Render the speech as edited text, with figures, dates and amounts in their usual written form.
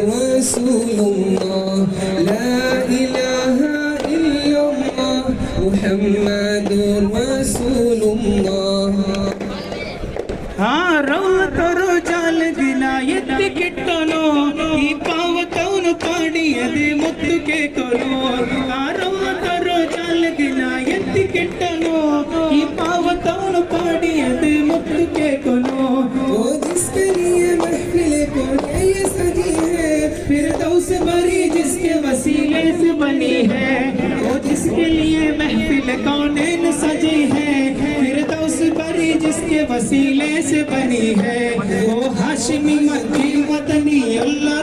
रसूलुल्लाह ला इलाहा इल्लल्लाह मुहम्मदुर रसूलुल्लाह ರೌತರು ಜಾಲದಿನ ಎತ್ತಿ ಕಿಟ್ಟನು ಈ ಪಾವತವನು ಪಾಡಿಯದೆ ಮುತ್ತು ಕೇಕನು ರೌತರು ಜಾಲದಿನ ಎತ್ತಿ ಕಿಟ್ಟನು ಈ ಪಾವತವನು ಪಾಡಿಯದೆ ಮುತ್ತು ಕೇಕನು वो जिसके लिए महफिल को ये सजी है फिरदौस बरी जिसके वसीले से बनी है वो जिसके लिए महफिल कौनैन सजी है फिरदौस बरी जिसके वसीले से बनी है वो हाशिमी मक्की मदनी अल्लाह